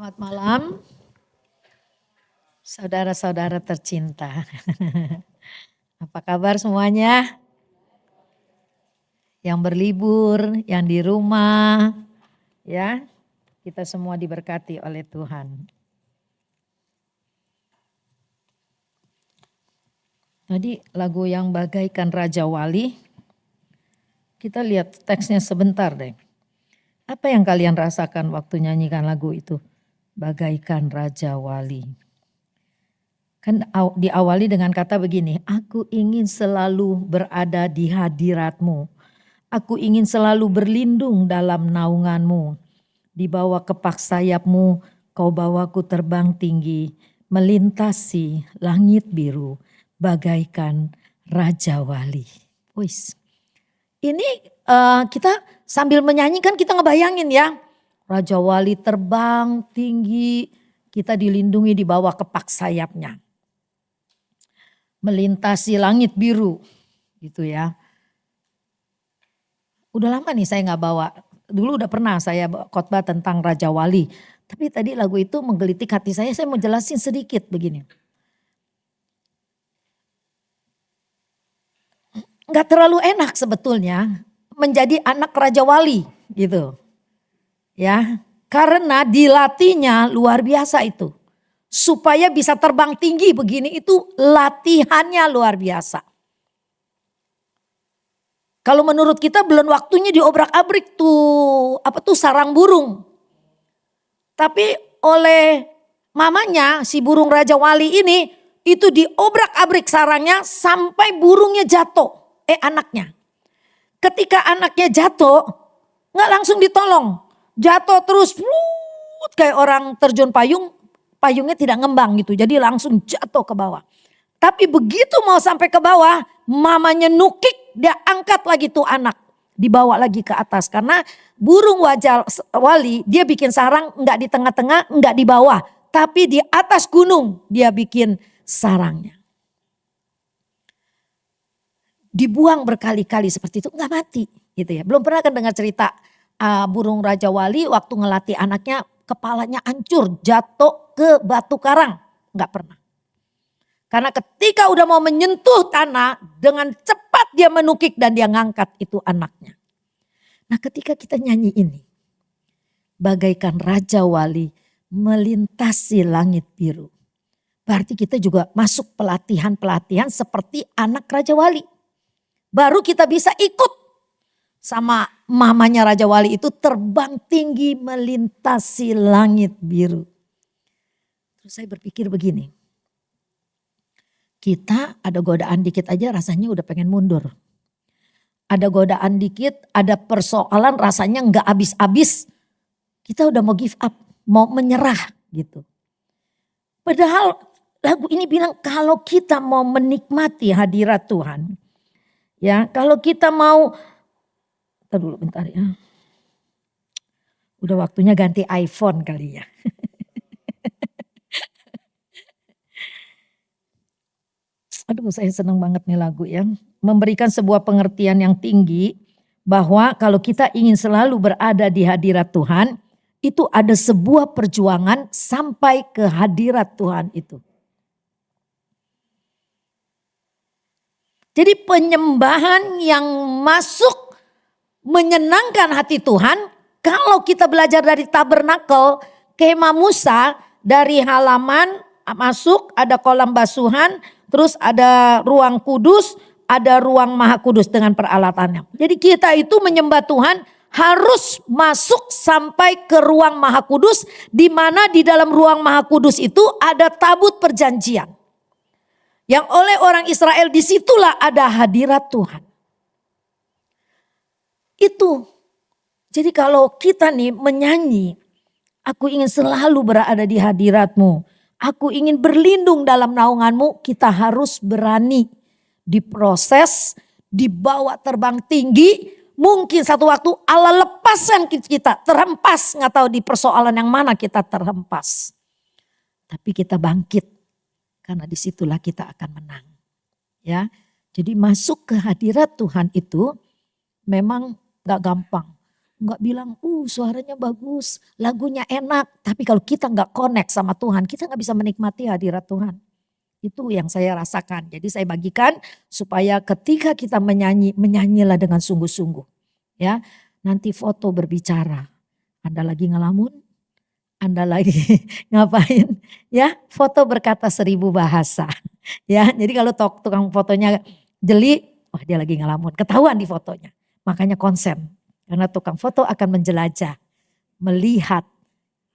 Selamat malam, saudara-saudara tercinta. Apa kabar semuanya? Yang berlibur, yang di rumah, ya. Kita semua diberkati oleh Tuhan. Tadi lagu yang bagaikan Raja Wali, kita lihat teksnya sebentar deh. Apa yang kalian rasakan waktu nyanyikan lagu itu? Bagaikan Raja Wali. Kan diawali dengan kata begini, aku ingin selalu berada di hadirat-Mu. Aku ingin selalu berlindung dalam naungan-Mu. Di bawah kepak sayap-Mu, Kau bawaku terbang tinggi, melintasi langit biru, bagaikan Raja Wali. Wis. Ini kita sambil menyanyikan kita ngebayangin ya, Raja Wali terbang tinggi, kita dilindungi di bawah kepak sayapnya. Melintasi langit biru gitu ya. Udah lama nih saya nggak bawa, dulu udah pernah saya khotbah tentang Raja Wali. Tapi tadi lagu itu menggelitik hati saya mau jelasin sedikit begini. Nggak terlalu enak sebetulnya menjadi anak Raja Wali gitu. Ya, karena dilatihnya luar biasa itu. Supaya bisa terbang tinggi begini itu latihannya luar biasa. Kalau menurut kita belum waktunya diobrak-abrik tuh sarang burung. Tapi oleh mamanya si burung Raja Wali ini itu diobrak-abrik sarangnya sampai burungnya jatuh. Anaknya. Ketika anaknya jatuh nggak langsung ditolong. Jatuh terus kayak orang terjun payung. Payungnya tidak ngembang gitu. Jadi langsung jatuh ke bawah. Tapi begitu mau sampai ke bawah, mamanya nukik, dia angkat lagi tuh anak. Dibawa lagi ke atas. Karena burung wali dia bikin sarang enggak di tengah-tengah, enggak di bawah. Tapi di atas gunung dia bikin sarangnya. Dibuang berkali-kali seperti itu, enggak mati. Gitu ya. Belum pernah kan dengar cerita burung Raja Wali waktu ngelatih anaknya, kepalanya hancur, jatuh ke batu karang. Enggak pernah. Karena ketika udah mau menyentuh tanah, dengan cepat dia menukik dan dia ngangkat itu anaknya. Nah ketika kita nyanyi ini, bagaikan Raja Wali melintasi langit biru. Berarti kita juga masuk pelatihan-pelatihan seperti anak Raja Wali. Baru kita bisa ikut sama mamanya Raja Wali itu terbang tinggi melintasi langit biru. Terus saya berpikir begini. Kita ada godaan dikit aja rasanya udah pengen mundur. Ada godaan dikit, ada persoalan rasanya nggak habis-habis. Kita udah mau give up, mau menyerah gitu. Padahal lagu ini bilang kalau kita mau menikmati hadirat Tuhan. Ya, kalau kita mau, bentar dulu bentar ya. Udah waktunya ganti iPhone kali ya. Aduh saya senang banget nih lagu ya. Memberikan sebuah pengertian yang tinggi bahwa kalau kita ingin selalu berada di hadirat Tuhan, itu ada sebuah perjuangan sampai ke hadirat Tuhan itu. Jadi penyembahan yang masuk menyenangkan hati Tuhan, kalau kita belajar dari tabernakel, kemah Musa dari halaman masuk ada kolam basuhan, terus ada ruang kudus, ada ruang maha kudus dengan peralatannya. Jadi kita itu menyembah Tuhan harus masuk sampai ke ruang maha kudus, di mana di dalam ruang maha kudus itu ada tabut perjanjian. Yang oleh orang Israel disitulah ada hadirat Tuhan. Itu. Jadi kalau kita nih menyanyi, aku ingin selalu berada di hadirat-Mu. Aku ingin berlindung dalam naungan-Mu, kita harus berani diproses, dibawa terbang tinggi. Mungkin satu waktu Allah lepaskan kita terhempas, nggak tahu di persoalan yang mana kita terhempas. Tapi kita bangkit. Karena disitulah kita akan menang. Ya, jadi masuk ke hadirat Tuhan itu memang gak gampang. nggak bilang, suaranya bagus, lagunya enak. Tapi kalau kita nggak connect sama Tuhan, kita nggak bisa menikmati hadirat Tuhan. Itu yang saya rasakan. Jadi saya bagikan supaya ketika kita menyanyilah dengan sungguh-sungguh. Ya, nanti foto berbicara. Anda lagi ngelamun, Anda lagi ngapain? Ya, foto berkata 1000 bahasa. Ya, jadi kalau tukang fotonya jeli, wah dia lagi ngelamun, ketahuan di fotonya. Makanya konsen. Karena tukang foto akan menjelajah, melihat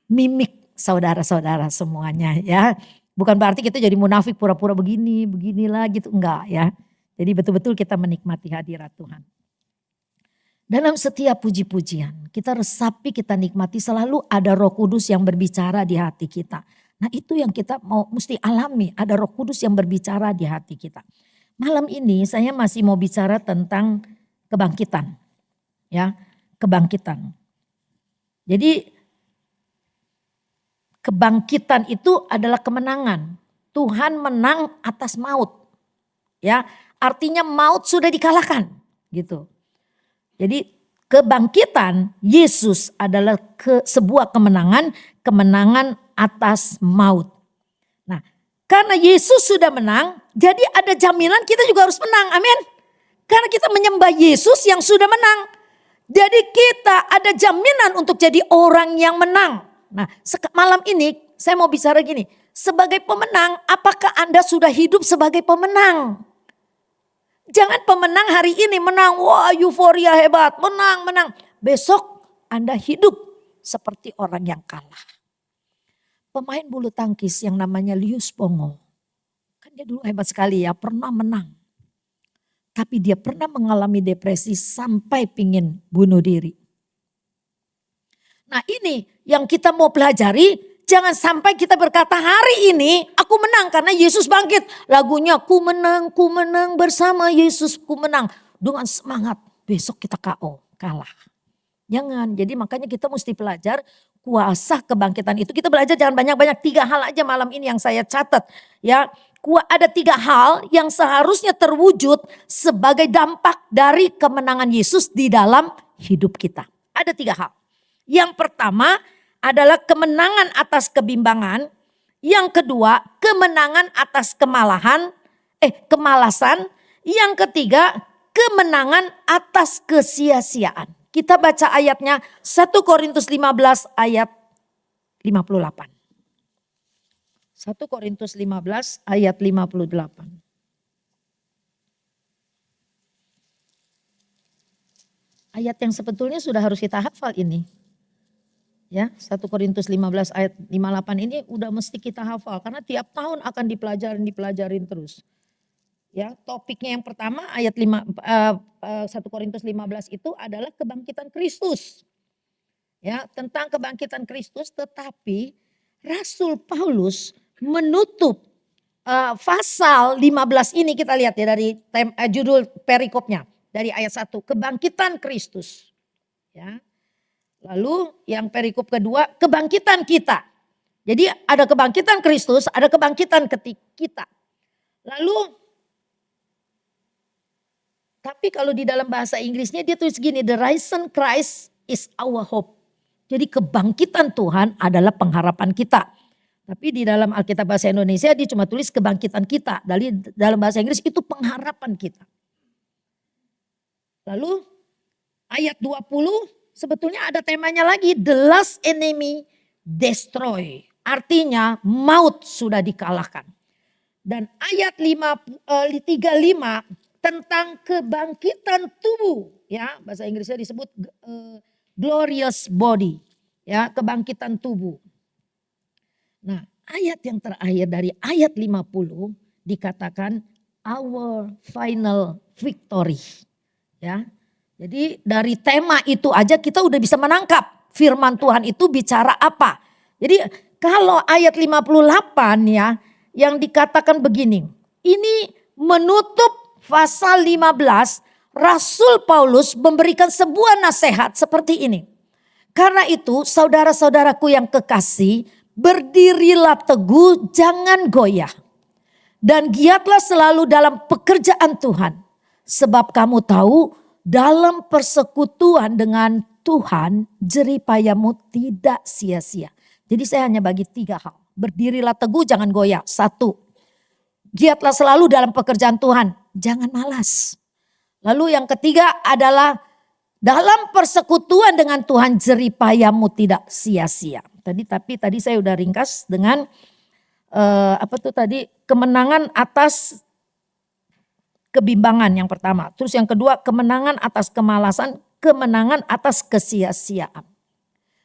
mimik saudara-saudara semuanya ya. Bukan berarti kita jadi munafik pura-pura beginilah gitu, enggak ya. Jadi betul-betul kita menikmati hadirat Tuhan. Dalam setiap puji-pujian, kita resapi, kita nikmati, selalu ada Roh Kudus yang berbicara di hati kita. Nah itu yang kita mesti alami, ada Roh Kudus yang berbicara di hati kita. Malam ini saya masih mau bicara tentang kebangkitan. Ya, kebangkitan. Jadi kebangkitan itu adalah kemenangan. Tuhan menang atas maut. Ya, artinya maut sudah dikalahkan, gitu. Jadi kebangkitan Yesus adalah sebuah kemenangan atas maut. Nah, karena Yesus sudah menang, jadi ada jaminan kita juga harus menang. Amin. Karena kita menyembah Yesus yang sudah menang. Jadi kita ada jaminan untuk jadi orang yang menang. Nah, malam ini saya mau bicara gini. Sebagai pemenang, apakah Anda sudah hidup sebagai pemenang? Jangan pemenang hari ini menang, wah euforia hebat, menang. Besok Anda hidup seperti orang yang kalah. Pemain bulu tangkis yang namanya Lius Pongo. Kan dia dulu hebat sekali ya, pernah menang. Tapi dia pernah mengalami depresi sampai pingin bunuh diri. Nah ini yang kita mau pelajari, jangan sampai kita berkata hari ini aku menang karena Yesus bangkit. Lagunya ku menang bersama Yesus ku menang. Dengan semangat besok kita KO, kalah. Jangan, jadi makanya kita mesti belajar kuasa kebangkitan itu. Kita belajar jangan banyak-banyak, 3 hal aja malam ini yang saya catat. Ya, ada 3 hal yang seharusnya terwujud sebagai dampak dari kemenangan Yesus di dalam hidup kita. Ada 3 hal. Yang pertama adalah kemenangan atas kebimbangan. Yang kedua kemenangan atas kemalasan. Yang ketiga kemenangan atas kesia-siaan. Kita baca ayatnya 1 Korintus 15 ayat 58. 1 Korintus 15 ayat 58. Ayat yang sebetulnya sudah harus kita hafal ini. Ya, 1 Korintus 15 ayat 58 ini udah mesti kita hafal karena tiap tahun akan dipelajarin terus. Ya, topiknya yang pertama ayat 1 Korintus 15 itu adalah kebangkitan Kristus. Ya, tentang kebangkitan Kristus, tetapi Rasul Paulus menutup pasal 15 ini, kita lihat ya dari judul perikopnya dari ayat 1, kebangkitan Kristus. Ya. Lalu yang perikop kedua, kebangkitan kita. Jadi ada kebangkitan Kristus, ada kebangkitan kita. Lalu tapi kalau di dalam bahasa Inggrisnya dia tulis gini, the risen Christ is our hope. Jadi kebangkitan Tuhan adalah pengharapan kita. Tapi di dalam Alkitab bahasa Indonesia dia cuma tulis kebangkitan kita. Dalam bahasa Inggris itu pengharapan kita. Lalu ayat 20 sebetulnya ada temanya lagi, the last enemy destroy. Artinya maut sudah dikalahkan. Dan ayat 35 tentang kebangkitan tubuh, ya bahasa Inggrisnya disebut glorious body, ya kebangkitan tubuh. Nah ayat yang terakhir dari ayat 50 dikatakan our final victory, ya. Jadi dari tema itu aja kita udah bisa menangkap firman Tuhan itu bicara apa. Jadi kalau ayat 58 ya yang dikatakan begini, ini menutup pasal 15, Rasul Paulus memberikan sebuah nasihat seperti ini. Karena itu saudara-saudaraku yang kekasih, berdirilah teguh, jangan goyah. Dan giatlah selalu dalam pekerjaan Tuhan. Sebab kamu tahu dalam persekutuan dengan Tuhan, jeripayamu tidak sia-sia. Jadi saya hanya bagi 3 hal. Berdirilah teguh, jangan goyah. 1, giatlah selalu dalam pekerjaan Tuhan, jangan malas. Lalu yang ketiga adalah dalam persekutuan dengan Tuhan, jeripayamu tidak sia-sia. Tapi tadi saya udah ringkas dengan kemenangan atas kebimbangan yang pertama. Terus yang kedua, kemenangan atas kemalasan, kemenangan atas kesia-siaan.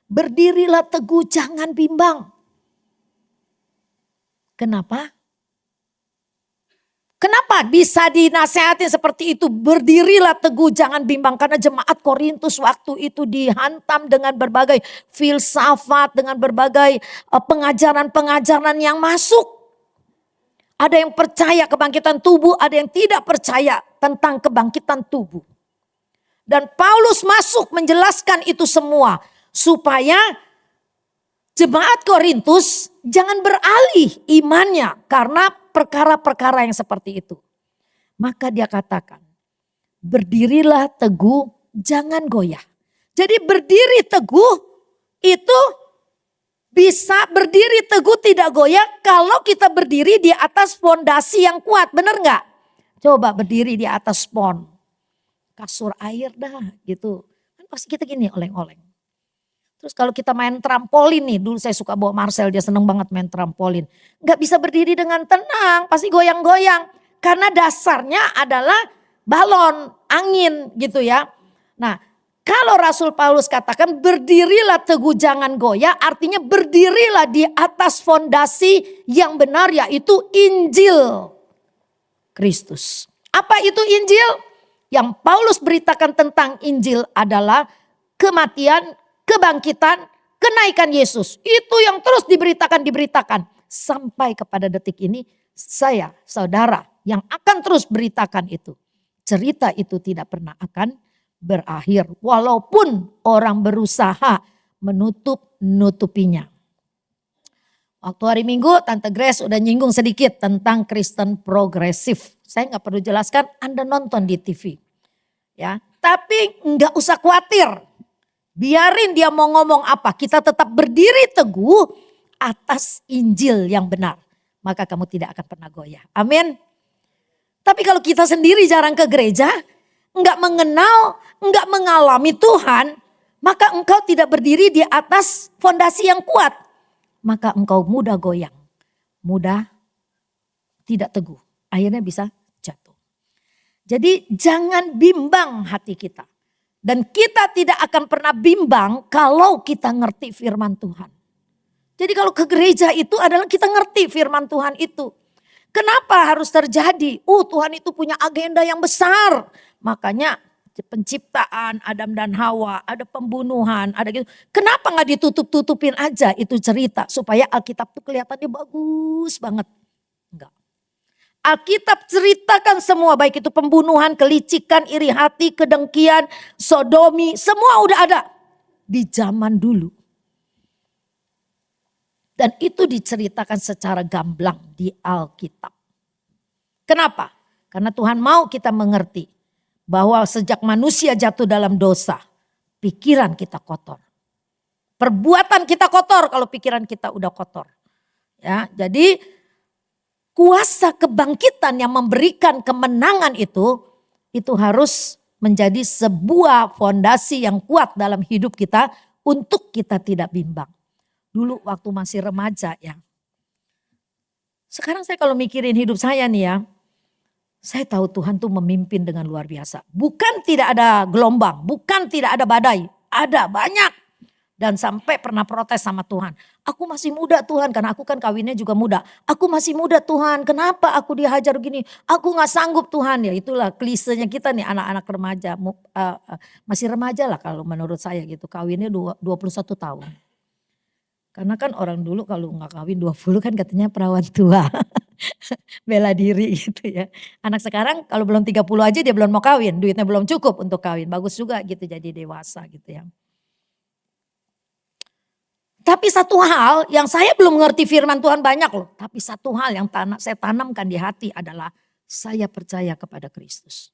Berdirilah teguh, jangan bimbang. Kenapa? Kenapa bisa dinasehatin seperti itu? Berdirilah teguh, jangan bimbang. Karena jemaat Korintus waktu itu dihantam dengan berbagai filsafat, dengan berbagai pengajaran-pengajaran yang masuk. Ada yang percaya kebangkitan tubuh, ada yang tidak percaya tentang kebangkitan tubuh. Dan Paulus masuk menjelaskan itu semua supaya jemaat Korintus jangan beralih imannya karena perkara-perkara yang seperti itu. Maka dia katakan, berdirilah teguh, jangan goyah. Jadi berdiri teguh itu bisa berdiri teguh tidak goyah kalau kita berdiri di atas fondasi yang kuat. Benar nggak? Coba berdiri di atas spon. Kasur air dah gitu. Kan pasti kita gini oleng-oleng. Terus kalau kita main trampolin nih. Dulu saya suka bawa Marcel, dia seneng banget main trampolin. Nggak bisa berdiri dengan tenang, pasti goyang-goyang. Karena dasarnya adalah balon, angin gitu ya. Nah, kalau Rasul Paulus katakan berdirilah teguh jangan goyah, artinya berdirilah di atas fondasi yang benar, yaitu Injil Kristus. Apa itu Injil? Yang Paulus beritakan tentang Injil adalah kematian, kebangkitan, kenaikan Yesus. Itu yang terus diberitakan. Sampai kepada detik ini saya, saudara, yang akan terus beritakan itu. Cerita itu tidak pernah akan berakhir. Walaupun orang berusaha menutupinya. Waktu hari Minggu Tante Grace udah nyinggung sedikit tentang Kristen progresif. Saya gak perlu jelaskan, Anda nonton di TV. Ya, tapi gak usah khawatir. Biarin dia mau ngomong apa, kita tetap berdiri teguh atas Injil yang benar. Maka kamu tidak akan pernah goyah. Amin. Tapi kalau kita sendiri jarang ke gereja, enggak mengenal, enggak mengalami Tuhan, maka engkau tidak berdiri di atas fondasi yang kuat. Maka engkau mudah goyang, mudah tidak teguh. Akhirnya bisa jatuh. Jadi jangan bimbang hati kita. Dan kita tidak akan pernah bimbang kalau kita ngerti firman Tuhan. Jadi kalau ke gereja itu adalah kita ngerti firman Tuhan itu. Kenapa harus terjadi? Tuhan itu punya agenda yang besar. Makanya penciptaan Adam dan Hawa, ada pembunuhan, ada gitu. Kenapa gak ditutup-tutupin aja itu cerita supaya Alkitab tuh kelihatannya bagus banget. Enggak. Alkitab ceritakan semua, baik itu pembunuhan, kelicikan, iri hati, kedengkian, sodomi, semua udah ada di zaman dulu. Dan itu diceritakan secara gamblang di Alkitab. Kenapa? Karena Tuhan mau kita mengerti bahwa sejak manusia jatuh dalam dosa, pikiran kita kotor. Perbuatan kita kotor kalau pikiran kita udah kotor. Ya, jadi kuasa kebangkitan yang memberikan kemenangan itu harus menjadi sebuah fondasi yang kuat dalam hidup kita untuk kita tidak bimbang. Dulu waktu masih remaja ya. Sekarang saya kalau mikirin hidup saya nih ya, saya tahu Tuhan tuh memimpin dengan luar biasa. Bukan tidak ada gelombang, bukan tidak ada badai, ada banyak. Dan sampai pernah protes sama Tuhan. Aku masih muda Tuhan, karena aku kan kawinnya juga muda. Aku masih muda Tuhan, kenapa aku dihajar begini? Aku gak sanggup Tuhan. Ya itulah klisenya kita nih anak-anak remaja. Masih remaja lah kalau menurut saya gitu. Kawinnya 21 tahun. Karena kan orang dulu kalau gak kawin 20 kan katanya perawan tua. Bela diri gitu ya. Anak sekarang kalau belum 30 aja dia belum mau kawin. Duitnya belum cukup untuk kawin. Bagus juga gitu jadi dewasa gitu ya. Tapi satu hal yang saya belum mengerti firman Tuhan banyak loh. Tapi satu hal yang saya tanamkan di hati adalah saya percaya kepada Kristus.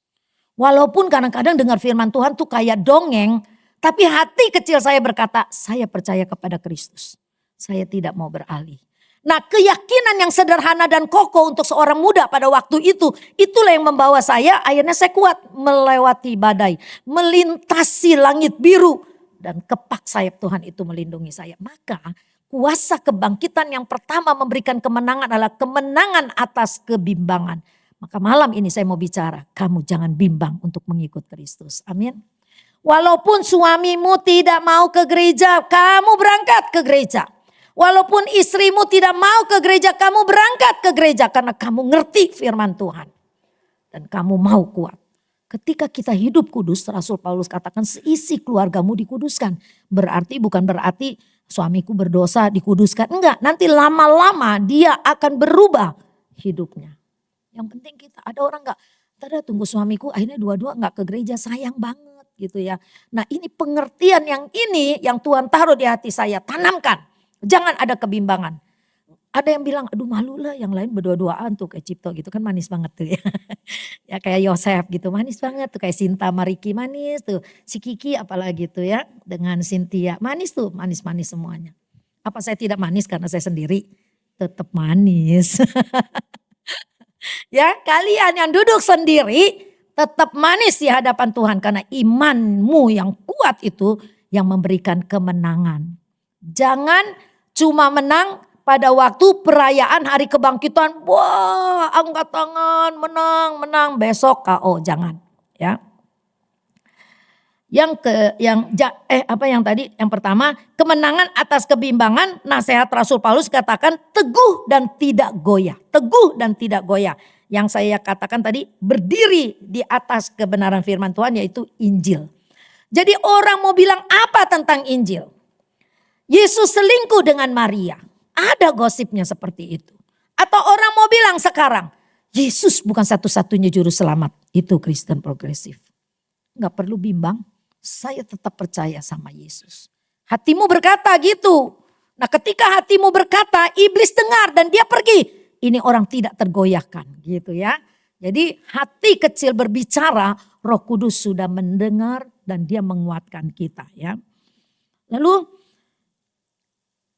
Walaupun kadang-kadang dengar firman Tuhan tuh kayak dongeng. Tapi hati kecil saya berkata, saya percaya kepada Kristus. Saya tidak mau beralih. Nah, keyakinan yang sederhana dan kokoh untuk seorang muda pada waktu itu, itulah yang membawa saya, akhirnya saya kuat melewati badai, melintasi langit biru, dan kepak sayap Tuhan itu melindungi saya. Maka kuasa kebangkitan yang pertama memberikan kemenangan adalah kemenangan atas kebimbangan. Maka malam ini saya mau bicara, kamu jangan bimbang untuk mengikut Kristus. Amin. Walaupun suamimu tidak mau ke gereja, kamu berangkat ke gereja. Walaupun istrimu tidak mau ke gereja, kamu berangkat ke gereja karena kamu ngerti firman Tuhan. Dan kamu mau kuat. Ketika kita hidup kudus, Rasul Paulus katakan seisi keluargamu dikuduskan. Bukan berarti suamiku berdosa dikuduskan. Enggak, nanti lama-lama dia akan berubah hidupnya. Yang penting kita, ada orang enggak, tunggu suamiku akhirnya dua-dua enggak ke gereja, sayang banget gitu ya. Nah ini pengertian yang Tuhan taruh di hati saya, tanamkan. Jangan ada kebimbangan. Ada yang bilang, aduh malu lah yang lain berdua-duaan tuh kayak Cipto gitu kan manis banget tuh ya. Ya kayak Yosef gitu manis banget tuh, kayak Sinta Mariki manis tuh. Si Kiki apalagi tuh ya dengan Cynthia manis tuh, manis-manis semuanya. Apa saya tidak manis karena saya sendiri? Tetap manis. Ya kalian yang duduk sendiri tetap manis di hadapan Tuhan karena imanmu yang kuat itu yang memberikan kemenangan. Jangan cuma menang pada waktu perayaan hari kebangkitan. Wah, angkat tangan, menang, besok KO, jangan, ya. Yang pertama, kemenangan atas kebimbangan, nasihat Rasul Paulus katakan teguh dan tidak goyah. Teguh dan tidak goyah. Yang saya katakan tadi berdiri di atas kebenaran firman Tuhan yaitu Injil. Jadi orang mau bilang apa tentang Injil? Yesus selingkuh dengan Maria. Ada gosipnya seperti itu. Atau orang mau bilang sekarang, Yesus bukan satu-satunya juru selamat. Itu Kristen progresif. Gak perlu bimbang, saya tetap percaya sama Yesus. Hatimu berkata gitu. Nah ketika hatimu berkata, iblis dengar dan dia pergi. Ini orang tidak tergoyahkan gitu ya. Jadi hati kecil berbicara, Roh Kudus sudah mendengar dan dia menguatkan kita ya. Lalu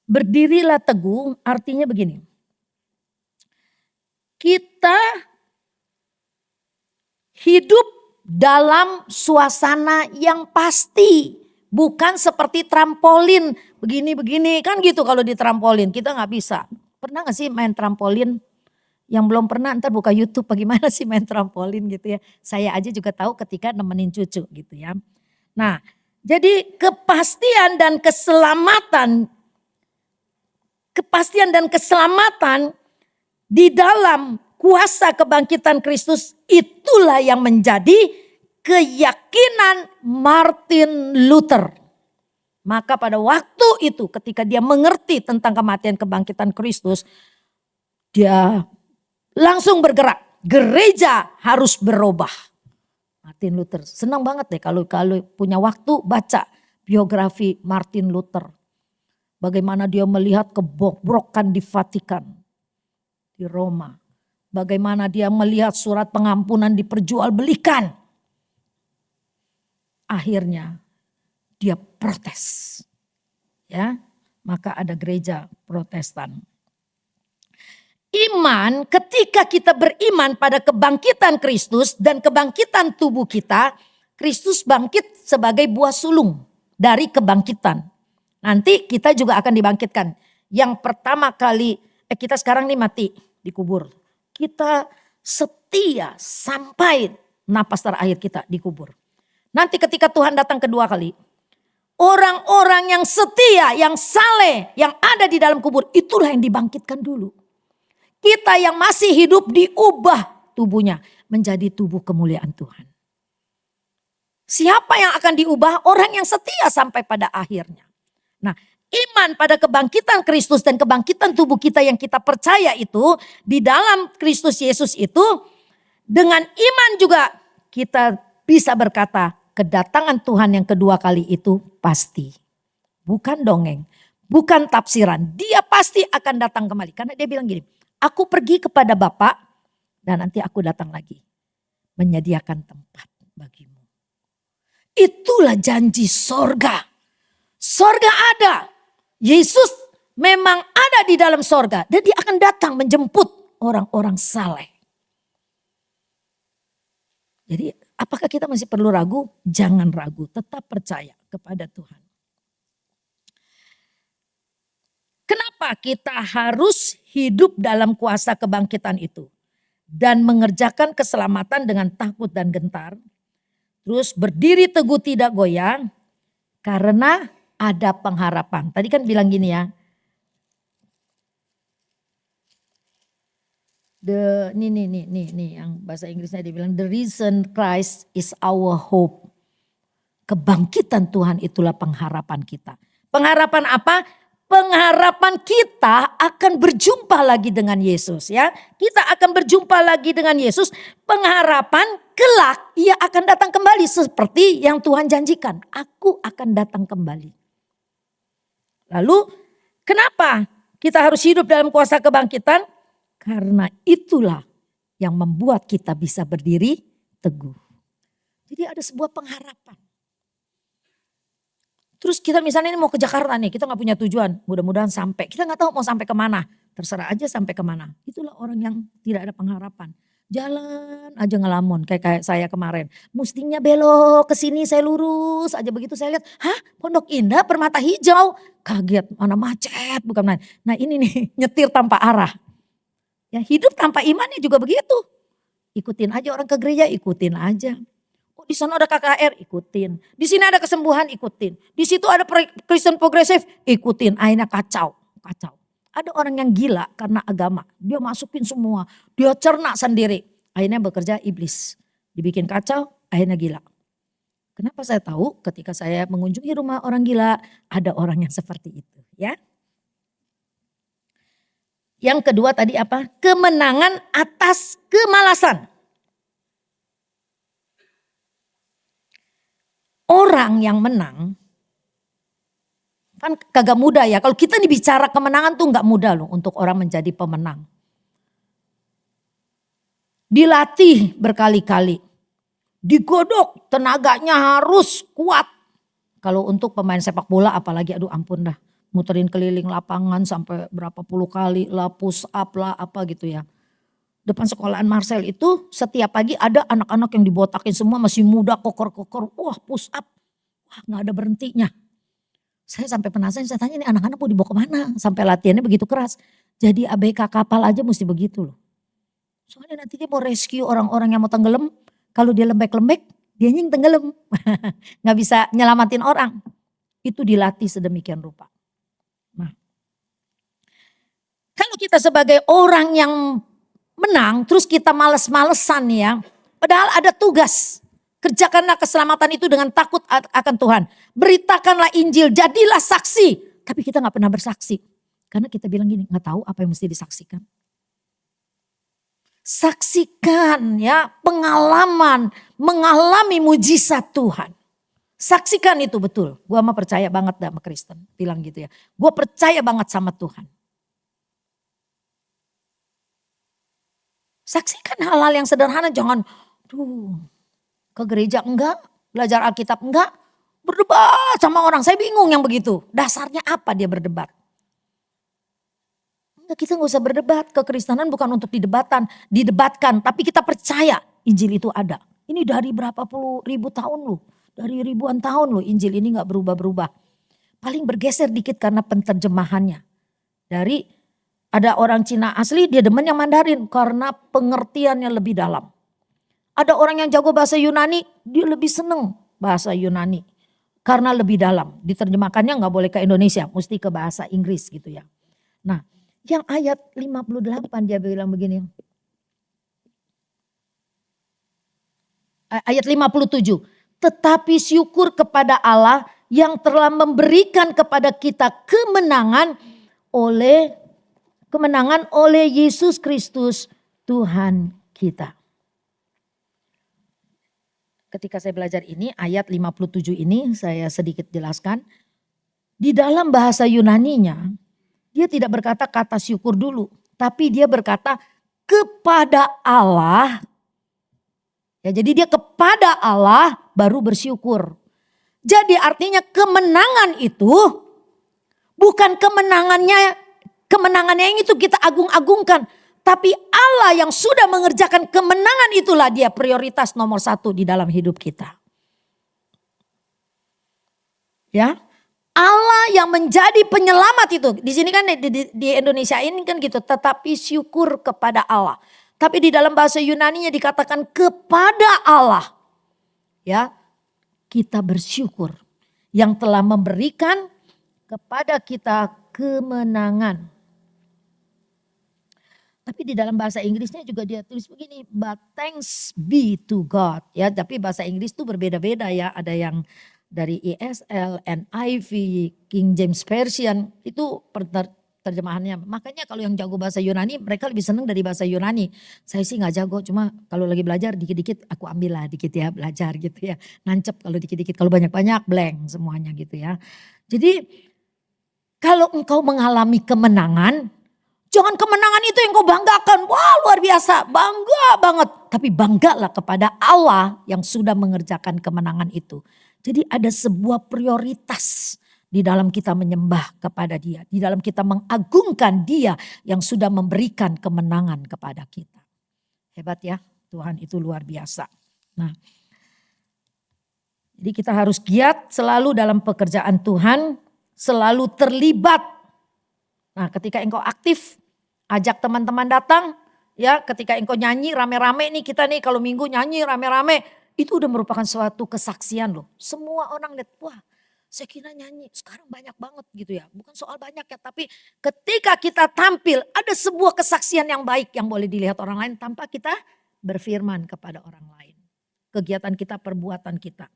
berdirilah teguh artinya begini. Kita hidup dalam suasana yang pasti. Bukan seperti trampolin begini-begini. Kan gitu kalau di trampolin kita gak bisa. Pernah gak sih main trampolin? Yang belum pernah ntar buka YouTube bagaimana sih main trampolin gitu ya. Saya aja juga tahu ketika nemenin cucu gitu ya. Nah jadi kepastian dan keselamatan di dalam kuasa kebangkitan Kristus itulah yang menjadi keyakinan Martin Luther. Maka pada waktu itu ketika dia mengerti tentang kematian kebangkitan Kristus, dia langsung bergerak. Gereja harus berubah. Martin Luther senang banget deh kalau punya waktu baca biografi Martin Luther. Bagaimana dia melihat kebobrokan di Vatikan, di Roma. Bagaimana dia melihat surat pengampunan diperjualbelikan. Akhirnya dia protes. Ya, maka ada gereja Protestan. Iman, ketika kita beriman pada kebangkitan Kristus dan kebangkitan tubuh kita, Kristus bangkit sebagai buah sulung dari kebangkitan. Nanti kita juga akan dibangkitkan. Yang pertama kali kita sekarang nih mati dikubur. Kita setia sampai napas terakhir kita dikubur. Nanti ketika Tuhan datang kedua kali. Orang-orang yang setia, yang saleh, yang ada di dalam kubur itulah yang dibangkitkan dulu. Kita yang masih hidup diubah tubuhnya menjadi tubuh kemuliaan Tuhan. Siapa yang akan diubah? Orang yang setia sampai pada akhirnya. Nah, iman pada kebangkitan Kristus dan kebangkitan tubuh kita yang kita percaya itu di dalam Kristus Yesus itu dengan iman juga kita bisa berkata kedatangan Tuhan yang kedua kali itu pasti. Bukan dongeng, bukan tafsiran. Dia pasti akan datang kembali karena dia bilang gini, aku pergi kepada Bapa dan nanti aku datang lagi menyediakan tempat bagimu. Itulah janji sorga. Sorga ada. Yesus memang ada di dalam sorga. Dan dia akan datang menjemput orang-orang saleh. Jadi apakah kita masih perlu ragu? Jangan ragu, tetap percaya kepada Tuhan. Kenapa kita harus hidup dalam kuasa kebangkitan itu? Dan mengerjakan keselamatan dengan takut dan gentar. Terus berdiri teguh tidak goyang. Karena ada pengharapan. Tadi kan bilang gini ya. Nih yang bahasa Inggrisnya dia bilang the risen Christ is our hope. Kebangkitan Tuhan itulah pengharapan kita. Pengharapan apa? Pengharapan kita akan berjumpa lagi dengan Yesus ya. Kita akan berjumpa lagi dengan Yesus. Pengharapan kelak ia akan datang kembali seperti yang Tuhan janjikan. Aku akan datang kembali. Lalu kenapa kita harus hidup dalam kuasa kebangkitan? Karena itulah yang membuat kita bisa berdiri teguh. Jadi ada sebuah pengharapan. Terus kita misalnya ini mau ke Jakarta nih, kita gak punya tujuan. Mudah-mudahan sampai, kita gak tahu mau sampai kemana. Terserah aja sampai kemana. Itulah orang yang tidak ada pengharapan. Jalan aja ngelamun kayak saya kemarin. Mestinya belok ke sini saya lurus aja, begitu saya lihat, hah Pondok Indah Permata Hijau. Kaget, mana macet bukan main. Nah ini nih nyetir tanpa arah. Ya hidup tanpa imannya juga begitu. Ikutin aja orang ke gereja, ikutin aja. Oh, di sana ada KKR, ikutin. Di sini ada kesembuhan, ikutin. Di situ ada Kristen progresif, ikutin. Akhirnya kacau. Ada orang yang gila karena agama. Dia masukin semua, dia cerna sendiri. Akhirnya bekerja iblis. Dibikin kacau, akhirnya gila. Kenapa saya tahu? Ketika saya mengunjungi rumah orang gila, ada orang yang seperti itu, ya. Yang kedua tadi apa? Kemenangan atas kemalasan. Orang yang menang kan kagak mudah ya. Kalau kita nih bicara kemenangan tuh gak mudah loh untuk orang menjadi pemenang. Dilatih berkali-kali. Digodok, tenaganya harus kuat. Kalau untuk pemain sepak bola apalagi aduh ampun dah. Muterin keliling lapangan sampai berapa puluh kali lah, push up lah apa gitu ya. Depan sekolahan Marcel itu setiap pagi ada anak-anak yang dibotakin semua masih muda kokor-kokor. Wah push up, wah gak ada berhentinya. Saya sampai penasaran, saya tanya ini anak-anak mau dibawa kemana sampai latihannya begitu keras. Jadi ABK kapal aja mesti begitu loh. Soalnya nanti dia mau rescue orang-orang yang mau tenggelam. Kalau dia lembek-lembek dia yang tenggelam. Gak bisa nyelamatin orang. Itu dilatih sedemikian rupa. Nah, kalau kita sebagai orang yang menang terus kita males-malesan ya. Padahal ada tugas. Kerjakanlah keselamatan itu dengan takut akan Tuhan. Beritakanlah Injil, jadilah saksi. Tapi kita gak pernah bersaksi. Karena kita bilang gini, gak tahu apa yang mesti disaksikan. Saksikan ya pengalaman, mengalami mujizat Tuhan. Saksikan itu betul. Gue mah percaya banget sama Kristen. Bilang gitu ya. Gue percaya banget sama Tuhan. Saksikan hal-hal yang sederhana. Jangan ke gereja enggak. Belajar Alkitab enggak. Berdebat sama orang. Saya bingung yang begitu. Dasarnya apa dia berdebat? Enggak, kita gak usah berdebat. Kekristenan bukan untuk didebatkan. Tapi kita percaya Injil itu ada. Ini dari berapa puluh ribu tahun loh. Dari ribuan tahun loh Injil ini gak berubah-berubah. Paling bergeser dikit karena penterjemahannya. Dari ada orang Cina asli dia demen yang Mandarin karena pengertiannya lebih dalam. Ada orang yang jago bahasa Yunani dia lebih seneng bahasa Yunani. Karena lebih dalam. Diterjemahkannya gak boleh ke Indonesia mesti ke bahasa Inggris gitu ya. Nah yang ayat 58 dia bilang begini. Ayat 57. Tetapi syukur kepada Allah yang telah memberikan kepada kita kemenangan oleh Yesus Kristus Tuhan kita. Ketika saya belajar ini ayat 57 ini saya sedikit jelaskan. Di dalam bahasa Yunaninya dia tidak berkata kata syukur dulu. Tapi dia berkata kepada Allah. Ya, jadi dia kepada Allah baru bersyukur. Jadi artinya kemenangan itu bukan kemenangannya yang itu kita agung-agungkan. Tapi Allah yang sudah mengerjakan kemenangan itulah dia prioritas nomor 1 di dalam hidup kita. Ya, Allah yang menjadi penyelamat itu. Di sini kan di Indonesia ini kan gitu. Tetapi syukur kepada Allah. Tapi di dalam bahasa Yunani-nya dikatakan kepada Allah. Ya, kita bersyukur yang telah memberikan kepada kita kemenangan. Tapi di dalam bahasa Inggrisnya juga dia tulis begini, but thanks be to God. Ya, tapi bahasa Inggris itu berbeda-beda ya. Ada yang dari ESL, NIV, King James Version, itu terjemahannya. Makanya kalau yang jago bahasa Yunani, mereka lebih senang dari bahasa Yunani. Saya sih gak jago, cuma kalau lagi belajar dikit-dikit aku ambil lah dikit ya, belajar gitu ya. Nancep kalau dikit-dikit, kalau banyak-banyak blank semuanya gitu ya. Jadi kalau engkau mengalami kemenangan, jangan kemenangan itu yang kau banggakan. Wah luar biasa, bangga banget. Tapi banggalah kepada Allah yang sudah mengerjakan kemenangan itu. Jadi ada sebuah prioritas di dalam kita menyembah kepada dia. Di dalam kita mengagungkan dia yang sudah memberikan kemenangan kepada kita. Hebat ya, Tuhan itu luar biasa. Nah, jadi kita harus giat selalu dalam pekerjaan Tuhan. Selalu terlibat. Nah ketika engkau aktif, ajak teman-teman datang. Ya ketika engkau nyanyi rame-rame nih kita nih kalau minggu nyanyi rame-rame. Itu udah merupakan suatu kesaksian loh. Semua orang lihat, wah saya kira nyanyi sekarang banyak banget gitu ya. Bukan soal banyak ya, tapi ketika kita tampil ada sebuah kesaksian yang baik yang boleh dilihat orang lain tanpa kita berfirman kepada orang lain. Kegiatan kita, perbuatan kita.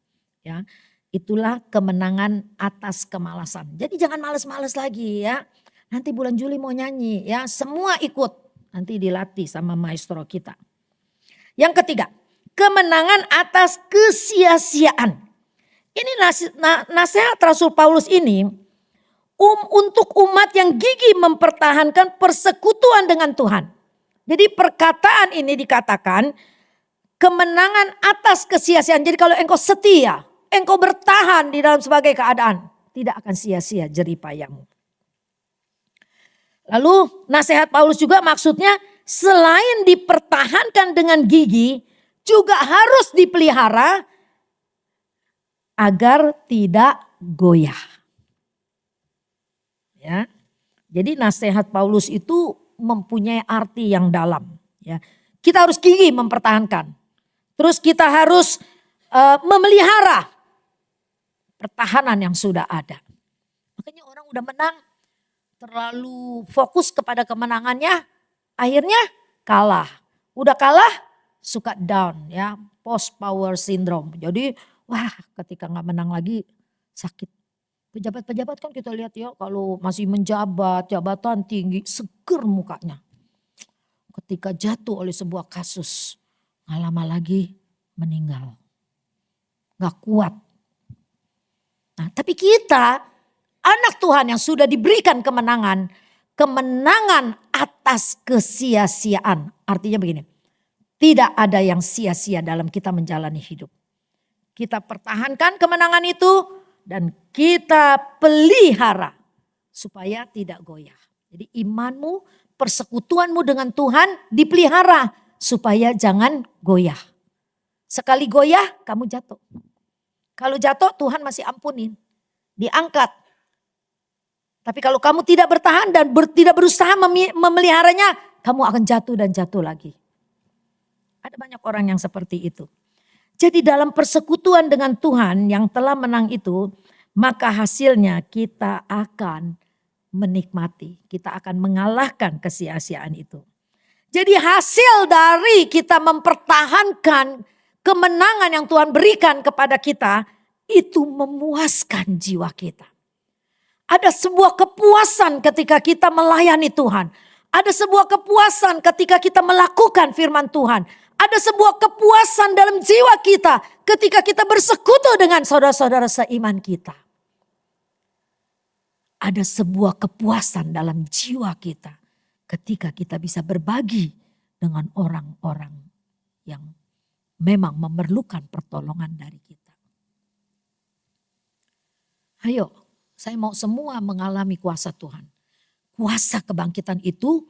Ya, itulah kemenangan atas kemalasan. Jadi jangan males-males lagi ya. Nanti bulan Juli mau nyanyi ya, semua ikut. Nanti dilatih sama maestro kita. Yang ketiga, kemenangan atas kesia-siaan. Ini nasihat Rasul Paulus ini untuk umat yang gigih mempertahankan persekutuan dengan Tuhan. Jadi perkataan ini dikatakan kemenangan atas kesia-siaan. Jadi kalau engkau setia, engkau bertahan di dalam sebagai keadaan, tidak akan sia-sia jerih payahmu. Lalu nasihat Paulus juga maksudnya selain dipertahankan dengan gigi, juga harus dipelihara agar tidak goyah. Ya. Jadi nasihat Paulus itu mempunyai arti yang dalam. Ya. Kita harus gigih mempertahankan. Terus kita harus memelihara pertahanan yang sudah ada. Makanya orang udah menang, terlalu fokus kepada kemenangannya, akhirnya kalah. Udah kalah, suka down ya, post power syndrome. Jadi wah ketika gak menang lagi sakit. Pejabat-pejabat kan kita lihat ya kalau masih menjabat, jabatan tinggi, seger mukanya. Ketika jatuh oleh sebuah kasus, gak lama lagi meninggal. Gak kuat. Nah tapi kita anak Tuhan yang sudah diberikan kemenangan. Kemenangan atas kesia-siaan. Artinya begini. Tidak ada yang sia-sia dalam kita menjalani hidup. Kita pertahankan kemenangan itu. Dan kita pelihara. Supaya tidak goyah. Jadi imanmu, persekutuanmu dengan Tuhan dipelihara. Supaya jangan goyah. Sekali goyah kamu jatuh. Kalau jatuh Tuhan masih ampunin. Diangkat. Tapi kalau kamu tidak bertahan dan tidak berusaha memeliharanya, kamu akan jatuh dan jatuh lagi. Ada banyak orang yang seperti itu. Jadi dalam persekutuan dengan Tuhan yang telah menang itu, maka hasilnya kita akan menikmati. Kita akan mengalahkan kesia-siaan itu. Jadi hasil dari kita mempertahankan kemenangan yang Tuhan berikan kepada kita, itu memuaskan jiwa kita. Ada sebuah kepuasan ketika kita melayani Tuhan. Ada sebuah kepuasan ketika kita melakukan firman Tuhan. Ada sebuah kepuasan dalam jiwa kita ketika kita bersekutu dengan saudara-saudara seiman kita. Ada sebuah kepuasan dalam jiwa kita ketika kita bisa berbagi dengan orang-orang yang memang memerlukan pertolongan dari kita. Ayo, saya mau semua mengalami kuasa Tuhan. Kuasa kebangkitan itu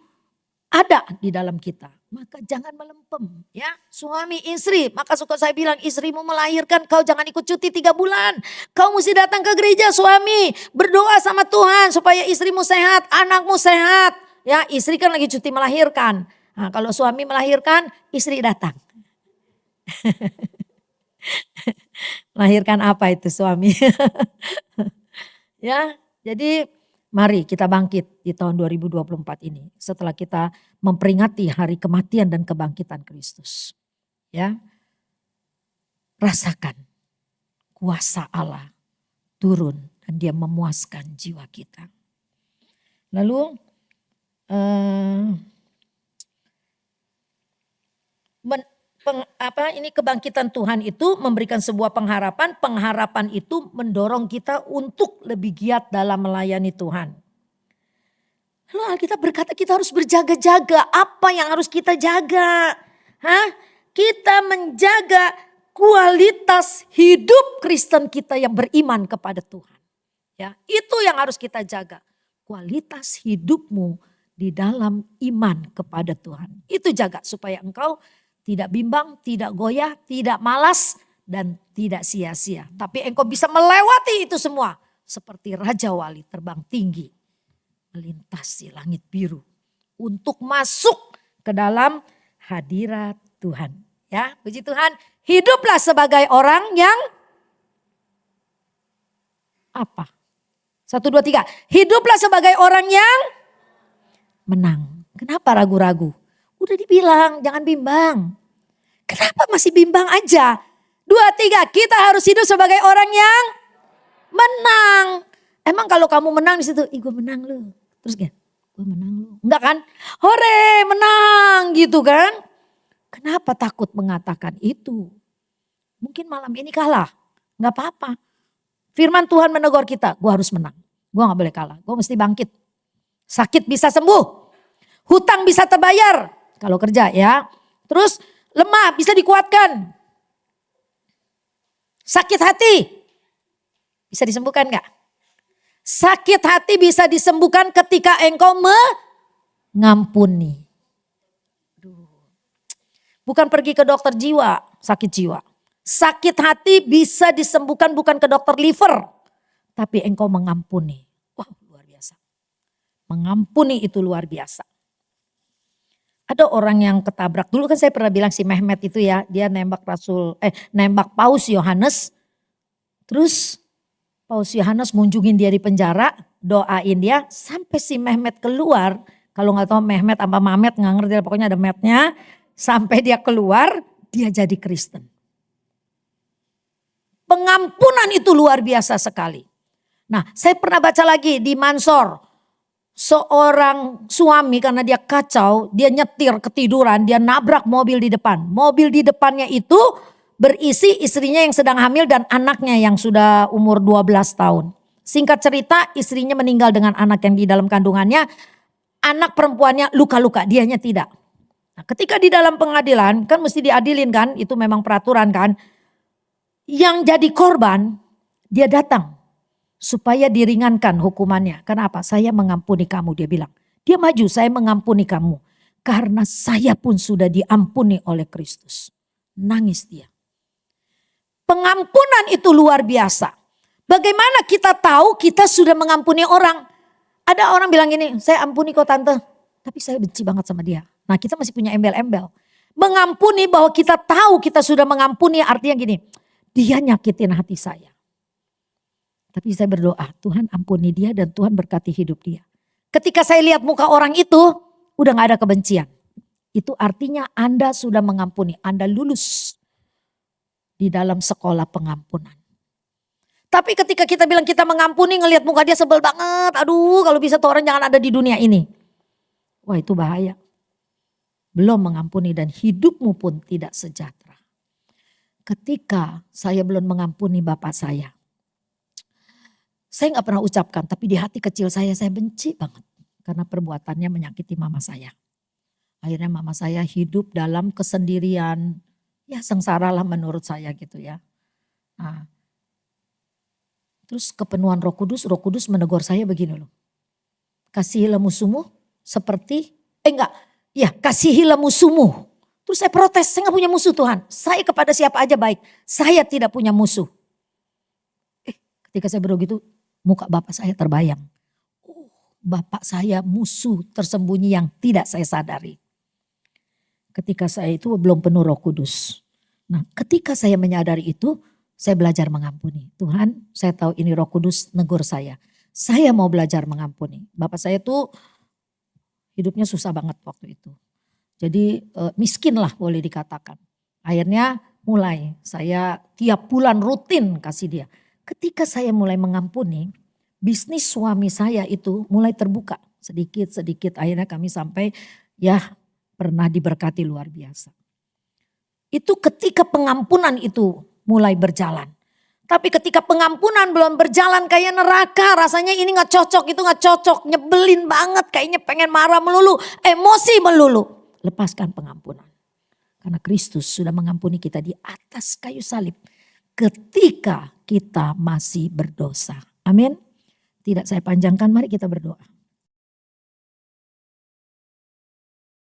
ada di dalam kita. Maka jangan melempem ya. Suami istri, maka suka saya bilang istrimu melahirkan kau jangan ikut cuti 3 bulan. Kau mesti datang ke gereja suami. Berdoa sama Tuhan supaya istrimu sehat, anakmu sehat. Ya istri kan lagi cuti melahirkan. Nah, kalau suami melahirkan istri datang. Melahirkan apa itu suami? Ya, jadi mari kita bangkit di tahun 2024 ini. Setelah kita memperingati hari kematian dan kebangkitan Kristus. Ya, rasakan kuasa Allah turun dan dia memuaskan jiwa kita. Lalu ini kebangkitan Tuhan itu memberikan sebuah pengharapan. Pengharapan itu mendorong kita untuk lebih giat dalam melayani Tuhan. Lalu Alkitab berkata kita harus berjaga-jaga. Apa yang harus kita jaga? Kita menjaga kualitas hidup Kristen kita yang beriman kepada Tuhan. Ya, itu yang harus kita jaga. Kualitas hidupmu di dalam iman kepada Tuhan. Itu jaga supaya engkau tidak bimbang, tidak goyah, tidak malas, dan tidak sia-sia. Tapi engkau bisa melewati itu semua. Seperti Raja Wali terbang tinggi. Melintasi langit biru. Untuk masuk ke dalam hadirat Tuhan. Ya, puji Tuhan. Hiduplah sebagai orang yang apa? 1, 2, 3. Hiduplah sebagai orang yang menang. Kenapa ragu-ragu? Udah dibilang jangan bimbang. Kenapa masih bimbang aja? 2, 3, kita harus hidup sebagai orang yang menang. Emang kalau kamu menang di situ, gue menang lu. Terus gak? Gue menang lu. Enggak kan? Hore menang gitu kan. Kenapa takut mengatakan itu? Mungkin malam ini kalah. Gak apa-apa. Firman Tuhan menegur kita, gue harus menang. Gue gak boleh kalah, gue mesti bangkit. Sakit bisa sembuh. Hutang bisa terbayar. Kalau kerja ya. Terus lemah bisa dikuatkan. Sakit hati bisa disembuhkan gak? Sakit hati bisa disembuhkan ketika engkau mengampuni. Bukan pergi ke dokter jiwa, sakit jiwa. Sakit hati bisa disembuhkan bukan ke dokter liver. Tapi engkau mengampuni. Wah, luar biasa. Mengampuni itu luar biasa. Ada orang yang ketabrak. Dulu kan saya pernah bilang si Mehmet itu ya. Dia nembak Paus Yohanes. Terus Paus Yohanes ngunjungin dia di penjara. Doain dia sampai si Mehmet keluar. Kalau gak tahu Mehmet apa Mamet gak ngerti. Pokoknya ada Metnya. Sampai dia keluar dia jadi Kristen. Pengampunan itu luar biasa sekali. Nah saya pernah baca lagi di Mansor. Seorang suami karena dia kacau, dia nyetir ketiduran, dia nabrak mobil di depan. Mobil di depannya itu berisi istrinya yang sedang hamil dan anaknya yang sudah umur 12 tahun. Singkat cerita istrinya meninggal dengan anak yang di dalam kandungannya. Anak perempuannya luka-luka, dianya tidak. Nah, ketika di dalam pengadilan kan mesti diadilin kan, itu memang peraturan kan. Yang jadi korban dia datang. Supaya diringankan hukumannya. Kenapa? Saya mengampuni kamu dia bilang. Dia maju, saya mengampuni kamu. Karena saya pun sudah diampuni oleh Kristus. Nangis dia. Pengampunan itu luar biasa. Bagaimana kita tahu kita sudah mengampuni orang? Ada orang bilang gini, saya ampuni kok tante. Tapi saya benci banget sama dia. Nah kita masih punya embel-embel. Mengampuni bahwa kita tahu kita sudah mengampuni artinya gini. Dia nyakitin hati saya. Tapi saya berdoa, Tuhan ampuni dia dan Tuhan berkati hidup dia. Ketika saya lihat muka orang itu, udah gak ada kebencian. Itu artinya Anda sudah mengampuni, Anda lulus di dalam sekolah pengampunan. Tapi ketika kita bilang kita mengampuni, ngelihat muka dia sebel banget. Aduh kalau bisa tuh orang jangan ada di dunia ini. Wah itu bahaya. Belum mengampuni dan hidupmu pun tidak sejahtera. Ketika saya belum mengampuni bapak saya gak pernah ucapkan, tapi di hati kecil saya benci banget. Karena perbuatannya menyakiti mama saya. Akhirnya mama saya hidup dalam kesendirian. Ya sengsara lah menurut saya gitu ya. Nah, Terus kepenuhan Roh Kudus menegur saya begini loh. Kasihilah musuhmu seperti, kasihilah musuhmu. Terus saya protes, saya gak punya musuh Tuhan. Saya kepada siapa aja baik, saya tidak punya musuh. Ketika saya begitu, muka Bapak saya terbayang. Bapak saya musuh tersembunyi yang tidak saya sadari. Ketika saya itu belum penuh Roh Kudus. Nah, ketika saya menyadari itu, saya belajar mengampuni. Tuhan, saya tahu ini Roh Kudus negur saya. Saya mau belajar mengampuni. Bapak saya tuh hidupnya susah banget waktu itu. Jadi miskin lah boleh dikatakan. Akhirnya mulai saya tiap bulan rutin kasih dia. Ketika saya mulai mengampuni, bisnis suami saya itu mulai terbuka sedikit-sedikit. Akhirnya kami sampai pernah diberkati luar biasa. Itu ketika pengampunan itu mulai berjalan. Tapi ketika pengampunan belum berjalan kayak neraka, rasanya ini gak cocok, itu gak cocok, nyebelin banget, kayaknya pengen marah melulu, emosi melulu. Lepaskan pengampunan. Karena Kristus sudah mengampuni kita di atas kayu salib ketika kita masih berdosa. Amin. Tidak saya panjangkan, mari kita berdoa.